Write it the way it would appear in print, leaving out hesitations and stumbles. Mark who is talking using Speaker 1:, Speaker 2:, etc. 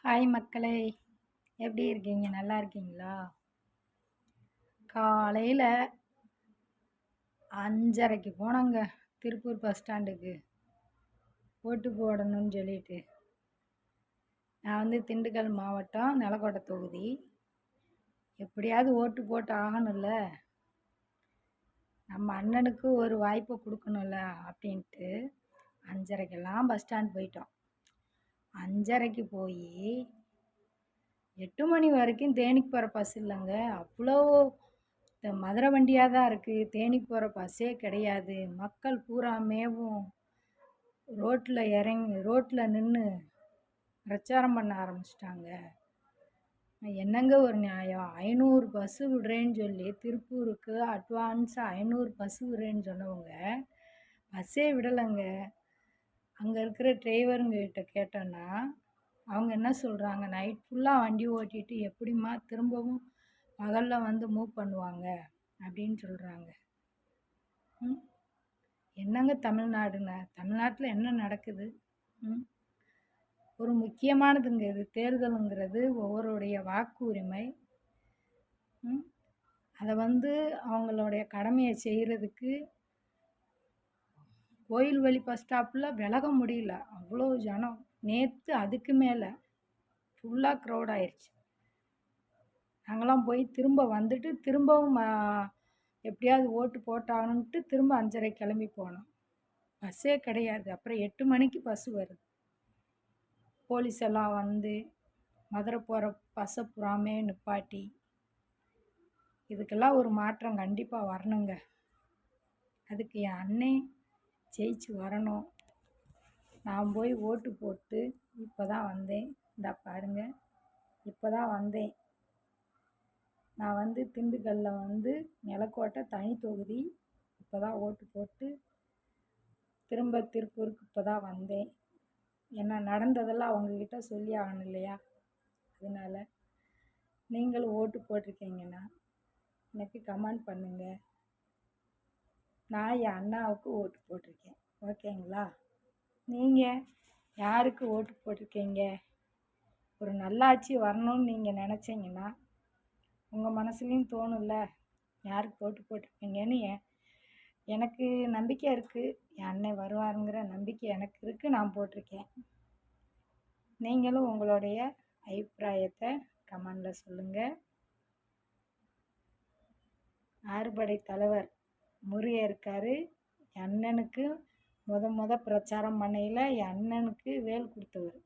Speaker 1: Hi மக்களே! எப்படி இருக்கீங்க? நல்லா இருக்கீங்களா? காலையில 5:30க்கு போனோங்க திருப்பூர் பஸ் ஸ்டாண்டுக்கு. ஓட்டு போடணும்னு சொல்லிட்டு. நான் திண்டுக்கல் மாவட்டம், நெலக்கோட்டை தொகுதி. எப்படியாவது ஓட்டு போட்டு ஆகணும்ல. நம்ம அண்ணனுக்கு ஒரு வாய்ப்ப குடுக்கணும்ல அப்படின்ட்டு 5:30க்கெல்லாம் பஸ் ஸ்டாண்ட் போயிட்டோம். 5:30க்கு போயி 8 மணி வரைக்கும் தேனிக்கு போகிற பஸ் இல்லைங்க. அவ்வளோ மதுரை வண்டியாக தான் இருக்குது. தேனிக்கு போகிற பஸ்ஸே கிடையாது. மக்கள் பூராமேவும் ரோட்டில் நின்று பிரச்சாரம் பண்ண ஆரம்பிச்சிட்டாங்க. என்னங்க ஒரு நியாயம்? 500 பஸ்ஸு விடுறேன்னு சொல்லி திருப்பூருக்கு அட்வான்ஸாக 500 பஸ்ஸு விடுறேன்னு சொன்னவங்க பஸ்ஸே விடலைங்க. அங்கே இருக்கிற டிரைவருங்ககிட்ட கேட்டோன்னா அவங்க என்ன சொல்கிறாங்க, நைட் ஃபுல்லாக வண்டி ஓட்டிட்டு எப்படிம்மா திரும்பவும் பகலில் மூவ் பண்ணுவாங்க அப்படின்னு சொல்கிறாங்க. என்னங்க தமிழ்நாட்டில் என்ன நடக்குது? ஒரு முக்கியமானதுங்க இது. தேர்தலுங்கிறது ஒவ்வொருடைய வாக்கு உரிமை. அதை அவங்களுடைய கடமையை செய்கிறதுக்கு கோயில்வழி பஸ் ஸ்டாப்பில் விலக முடியல. அவ்வளோ ஜனம். நேற்று அதுக்கு மேலே ஃபுல்லாக க்ரௌட் ஆயிடுச்சு. நாங்களாம் போய் திரும்ப வந்துட்டு திரும்பவும் எப்படியாவது ஓட்டு போட்டாகணுன்ட்டு திரும்ப 5:30 கிளம்பி போனோம். பஸ்ஸே கிடையாது. அப்புறம் 8 மணிக்கு பஸ்ஸு வருது. போலீஸ் எல்லாம் மதுரை போகிற பஸ்ஸை புறாமே நிப்பாட்டி, இதுக்கெல்லாம் ஒரு மாற்றம் கண்டிப்பாக வரணுங்க. அதுக்கு என் அண்ணே ஜெயிச்சு வரணும். நான் போய் ஓட்டு போட்டு இப்போ தான் வந்தேன். இந்தா பாருங்க, இப்போ தான் வந்தேன். நான் திண்டுக்கல்லில் நெலக்கோட்டை தனி தொகுதி. இப்போ தான் ஓட்டு போட்டு திரும்ப திருப்பூருக்கு இப்போ தான் வந்தேன். ஏன்னா நடந்ததெல்லாம் அவங்கக்கிட்ட சொல்லி ஆகணும் இல்லையா? அதனால் நீங்களும் ஓட்டு போட்டிருக்கீங்கன்னா எனக்கு கமெண்ட் பண்ணுங்கள். நான் என் அண்ணாவுக்கு ஓட்டு போட்டிருக்கேன். ஓகேங்களா? நீங்கள் யாருக்கு ஓட்டு போட்டிருக்கீங்க? ஒரு நல்லாட்சி வரணும்னு நீங்கள் நினச்சிங்கன்னா உங்கள் மனசுலையும் தோணும்ல, யாருக்கு ஓட்டு போட்டிருக்கீங்கன்னு. எனக்கு நம்பிக்கை இருக்குது. என் அண்ணன் வருவாருங்கிற நம்பிக்கை எனக்கு இருக்குது. நான் போட்டிருக்கேன். நீங்களும் உங்களுடைய அபிப்பிராயத்தை கமெண்டில் சொல்லுங்கள். ஆறுபடை தலைவர் முருகன் இருக்கார். என் அண்ணனுக்கு பிரச்சாரம் பண்ணையில் என் அண்ணனுக்கு வேல் கொடுத்தவர்.